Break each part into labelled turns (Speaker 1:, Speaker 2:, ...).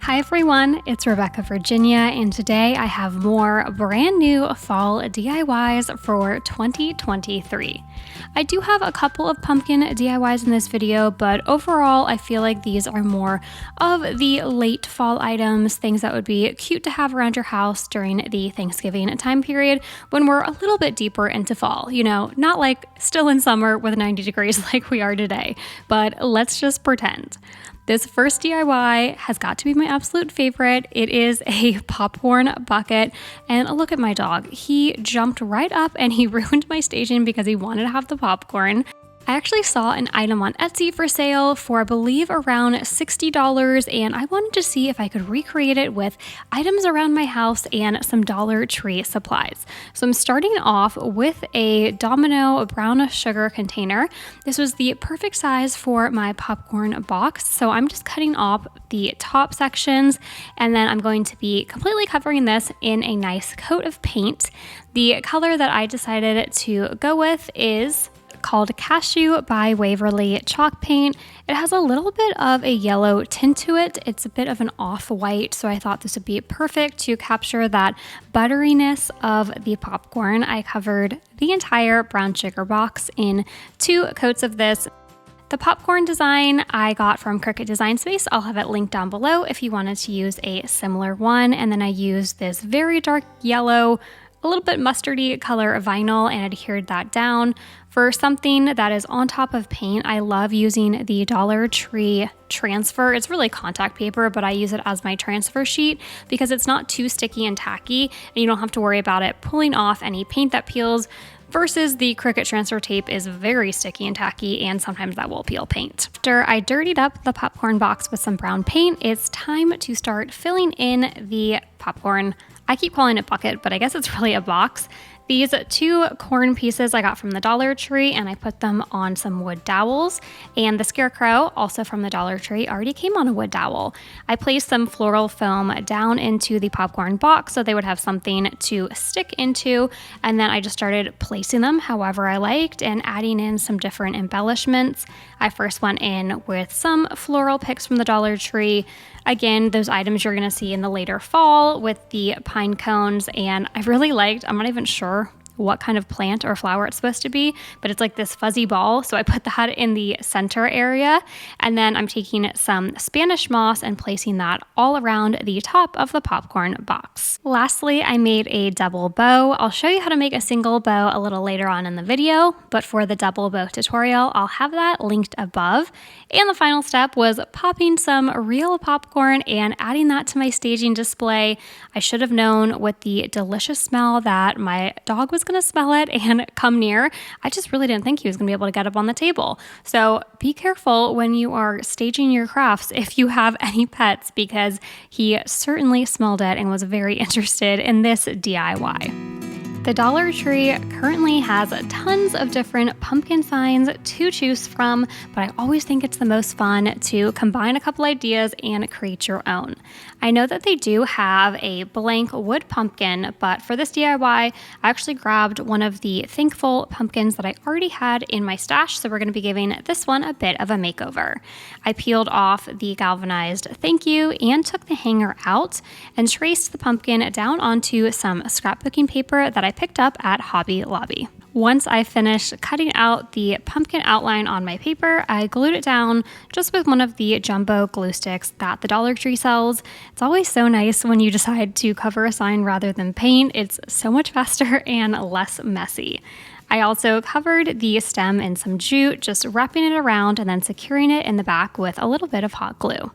Speaker 1: Hi everyone, it's Rebecca Virginia, and today I have more brand new fall DIYs for 2023. I do have a couple of pumpkin DIYs in this video, but overall I feel like these are more of the late fall items, things that would be cute to have around your house during the Thanksgiving time period when we're a little bit deeper into fall. You know, not like still in summer with 90 degrees like we are today, but let's just pretend. This first DIY has got to be my absolute favorite. It is a popcorn bucket, and look at my dog. He jumped right up and he ruined my staging because he wanted to have the popcorn. I actually saw an item on Etsy for sale for I believe around $60, and I wanted to see if I could recreate it with items around my house and some Dollar Tree supplies. So I'm starting off with a Domino brown sugar container. This was the perfect size for my popcorn box, so I'm just cutting off the top sections, and then I'm going to be completely covering this in a nice coat of paint. The color that I decided to go with is called Cashew by Waverly Chalk Paint. It has a little bit of a yellow tint to it. It's a bit of an off-white, so I thought this would be perfect to capture that butteriness of the popcorn. I covered the entire brown sugar box in 2 coats of this. The popcorn design I got from Cricut Design Space. I'll have it linked down below if you wanted to use a similar one. And then I used this very dark yellow, a little bit mustardy color of vinyl and adhered that down. For something that is on top of paint, I love using the Dollar Tree transfer. It's really contact paper, but I use it as my transfer sheet because it's not too sticky and tacky, and you don't have to worry about it pulling off any paint that peels, versus the Cricut transfer tape is very sticky and tacky, and sometimes that will peel paint. After I dirtied up the popcorn box with some brown paint, it's time to start filling in the popcorn. I keep calling it bucket, but I guess it's really a box. These 2 corn pieces I got from the Dollar Tree, and I put them on some wood dowels, and the scarecrow, also from the Dollar Tree, already came on a wood dowel. I placed some floral foam down into the popcorn box so they would have something to stick into, and then I just started placing them however I liked and adding in some different embellishments. I first went in with some floral picks from the Dollar Tree. Again, those items you're going to see in the later fall with the pine cones, and I really liked, I'm not even sure what kind of plant or flower it's supposed to be, but it's like this fuzzy ball. So I put that in the center area, and then I'm taking some Spanish moss and placing that all around the top of the popcorn box. Lastly, I made a double bow. I'll show you how to make a single bow a little later on in the video, but for the double bow tutorial, I'll have that linked above. And the final step was popping some real popcorn and adding that to my staging display. I should have known with the delicious smell that my dog was going to smell it and come near. I just really didn't think he was going to be able to get up on the table. So be careful when you are staging your crafts if you have any pets, because he certainly smelled it and was very interested in this DIY. The Dollar Tree currently has tons of different pumpkin signs to choose from, but I always think it's the most fun to combine a couple ideas and create your own. I know that they do have a blank wood pumpkin, but for this DIY, I actually grabbed one of the Thankful pumpkins that I already had in my stash, so we're going to be giving this one a bit of a makeover. I peeled off the galvanized thank you and took the hanger out and traced the pumpkin down onto some scrapbooking paper that I picked up at Hobby Lobby. Once I finished cutting out the pumpkin outline on my paper, I glued it down just with one of the jumbo glue sticks that the Dollar Tree sells. It's always so nice when you decide to cover a sign rather than paint. It's so much faster and less messy. I also covered the stem in some jute, just wrapping it around and then securing it in the back with a little bit of hot glue.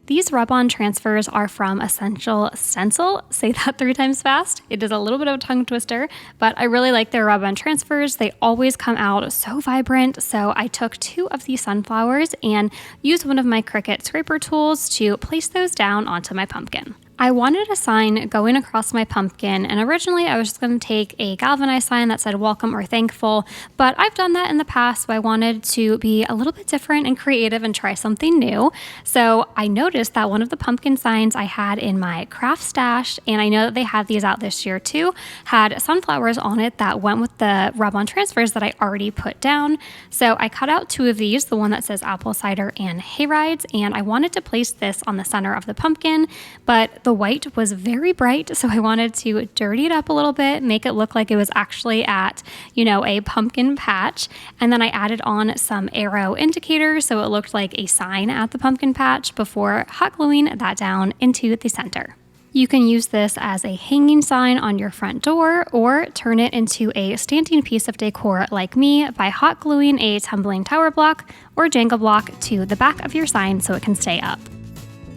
Speaker 1: These rub-on transfers are from Essential Stencil. Say that 3 times fast. It is a little bit of a tongue twister, but I really like their rub-on transfers. They always come out so vibrant. So I took 2 of these sunflowers and used one of my Cricut scraper tools to place those down onto my pumpkin. I wanted a sign going across my pumpkin, and originally I was just going to take a galvanized sign that said welcome or thankful, but I've done that in the past, so I wanted to be a little bit different and creative and try something new. So I noticed that one of the pumpkin signs I had in my craft stash, and I know that they have these out this year too, had sunflowers on it that went with the rub-on transfers that I already put down. So I cut out 2 of these, the one that says apple cider and hayrides, and I wanted to place this on the center of the pumpkin, but the white was very bright, so I wanted to dirty it up a little bit, make it look like it was actually at, a pumpkin patch. And then I added on some arrow indicators so it looked like a sign at the pumpkin patch before hot gluing that down into the center. You can use this as a hanging sign on your front door or turn it into a standing piece of decor like me by hot gluing a tumbling tower block or Jenga block to the back of your sign so it can stay up.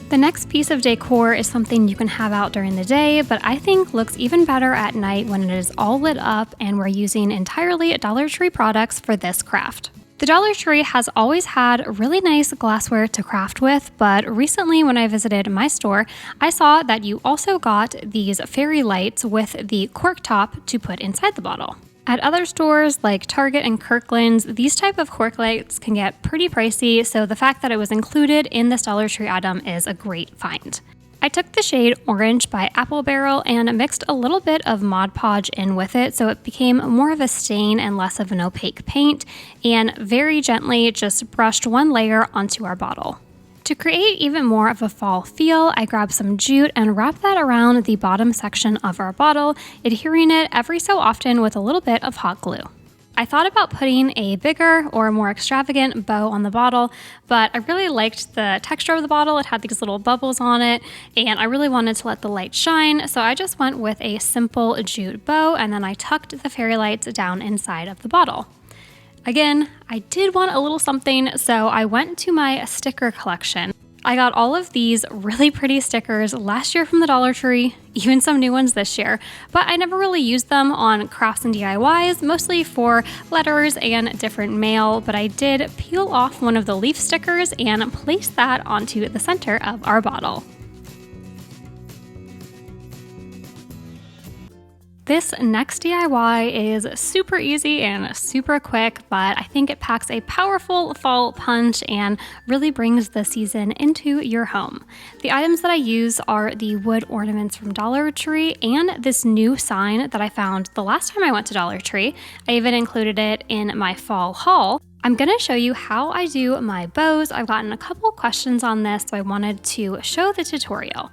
Speaker 1: The next piece of decor is something you can have out during the day, but I think looks even better at night when it is all lit up, and we're using entirely Dollar Tree products for this craft. The Dollar Tree has always had really nice glassware to craft with, but recently when I visited my store, I saw that you also got these fairy lights with the cork top to put inside the bottle. At other stores like Target and Kirkland's, these type of cork lights can get pretty pricey, so the fact that it was included in this Dollar Tree item is a great find. I took the shade Orange by Apple Barrel and mixed a little bit of Mod Podge in with it so it became more of a stain and less of an opaque paint, and very gently just brushed 1 layer onto our bottle. To create even more of a fall feel, I grabbed some jute and wrapped that around the bottom section of our bottle, adhering it every so often with a little bit of hot glue. I thought about putting a bigger or more extravagant bow on the bottle, but I really liked the texture of the bottle. It had these little bubbles on it, and I really wanted to let the light shine, so I just went with a simple jute bow, and then I tucked the fairy lights down inside of the bottle. Again, I did want a little something, so I went to my sticker collection. I got all of these really pretty stickers last year from the Dollar Tree, even some new ones this year, but I never really used them on crafts and DIYs, mostly for letters and different mail, but I did peel off one of the leaf stickers and place that onto the center of our bottle. This next DIY is super easy and super quick, but I think it packs a powerful fall punch and really brings the season into your home. The items that I use are the wood ornaments from Dollar Tree and this new sign that I found the last time I went to Dollar Tree. I even included it in my fall haul. I'm going to show you how I do my bows. I've gotten a couple questions on this, so I wanted to show the tutorial.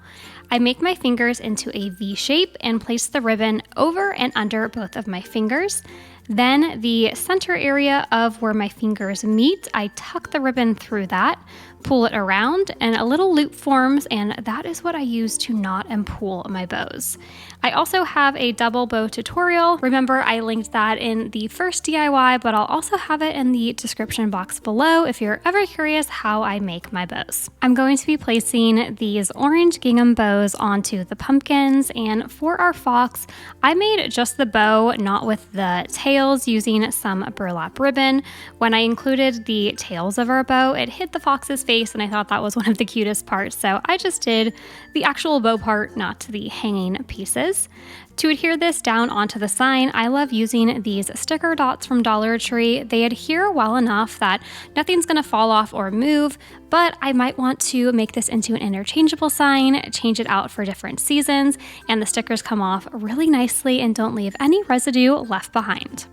Speaker 1: I make my fingers into a V shape and place the ribbon over and under both of my fingers. Then the center area of where my fingers meet, I tuck the ribbon through that, pull it around, and a little loop forms, and that is what I use to knot and pull my bows. I also have a double bow tutorial. Remember, I linked that in the first DIY, but I'll also have it in the description box below if you're ever curious how I make my bows. I'm going to be placing these orange gingham bows onto the pumpkins, and for our fox, I made just the bow, not with the tails, using some burlap ribbon. When I included the tails of our bow, it hit the fox's face, and I thought that was one of the cutest parts, so I just did the actual bow part, not the hanging pieces. To adhere this down onto the sign, I love using these sticker dots from Dollar Tree. They adhere well enough that nothing's going to fall off or move, but I might want to make this into an interchangeable sign, change it out for different seasons, and the stickers come off really nicely and don't leave any residue left behind.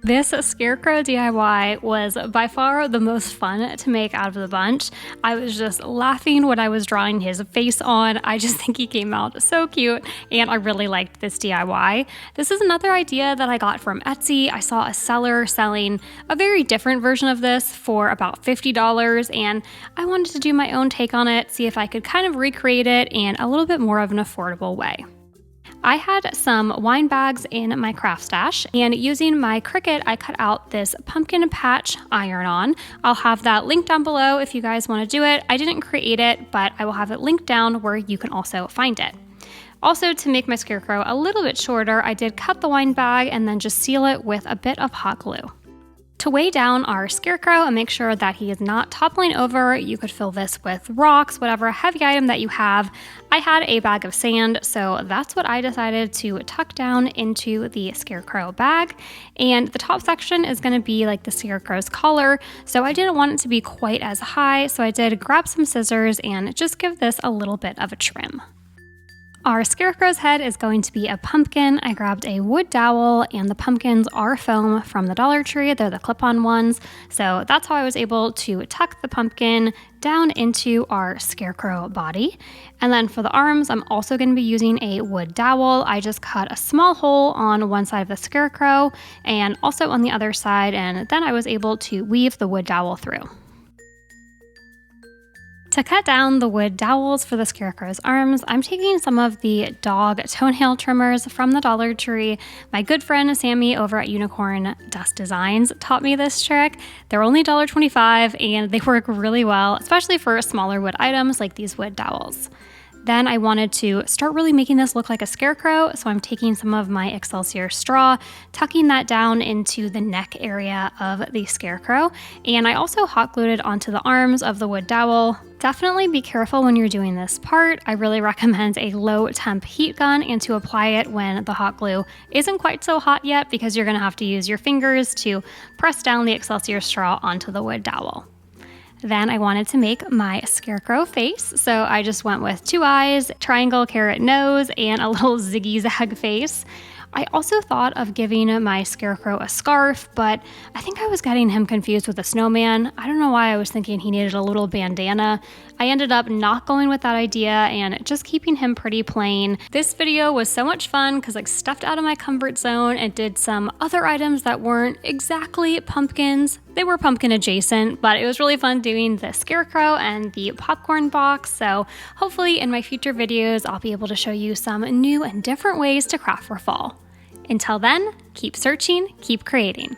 Speaker 1: This scarecrow DIY was by far the most fun to make out of the bunch. I was just laughing when I was drawing his face on. I just think he came out so cute, and I really liked this DIY. This is another idea that I got from Etsy. I saw a seller selling a very different version of this for about $50, and I wanted to do my own take on it, see if I could kind of recreate it in a little bit more of an affordable way. I had some wine bags in my craft stash, and using my Cricut, I cut out this pumpkin patch iron-on. I'll have that linked down below if you guys want to do it. I didn't create it, but I will have it linked down where you can also find it. Also, to make my scarecrow a little bit shorter, I did cut the wine bag and then just seal it with a bit of hot glue. To weigh down our scarecrow and make sure that he is not toppling over, you could fill this with rocks, whatever heavy item that you have. I had a bag of sand, so that's what I decided to tuck down into the scarecrow bag. And the top section is going to be like the scarecrow's collar, so I didn't want it to be quite as high, so I did grab some scissors and just give this a little bit of a trim. Our scarecrow's head is going to be a pumpkin. I grabbed a wood dowel, and the pumpkins are foam from the Dollar Tree. They're the clip-on ones. So that's how I was able to tuck the pumpkin down into our scarecrow body. And then for the arms, I'm also going to be using a wood dowel. I just cut a small hole on one side of the scarecrow and also on the other side, and then I was able to weave the wood dowel through. To cut down the wood dowels for the scarecrow's arms, I'm taking some of the dog toenail trimmers from the Dollar Tree. My good friend Sammy over at Unicorn Dust Designs taught me this trick. They're only $1.25 and they work really well, especially for smaller wood items like these wood dowels. Then I wanted to start really making this look like a scarecrow, so I'm taking some of my Excelsior straw, tucking that down into the neck area of the scarecrow, and I also hot glued it onto the arms of the wood dowel. Definitely be careful when you're doing this part. I really recommend a low temp heat gun and to apply it when the hot glue isn't quite so hot yet, because you're going to have to use your fingers to press down the Excelsior straw onto the wood dowel. Then I wanted to make my scarecrow face, so I just went with 2 eyes, triangle carrot nose, and a little ziggy-zag face. I also thought of giving my scarecrow a scarf, but I think I was getting him confused with a snowman. I don't know why I was thinking he needed a little bandana. I ended up not going with that idea and just keeping him pretty plain. This video was so much fun because I stepped out of my comfort zone and did some other items that weren't exactly pumpkins. They were pumpkin adjacent, but it was really fun doing the scarecrow and the popcorn box. So hopefully in my future videos, I'll be able to show you some new and different ways to craft for fall. Until then, keep searching, keep creating.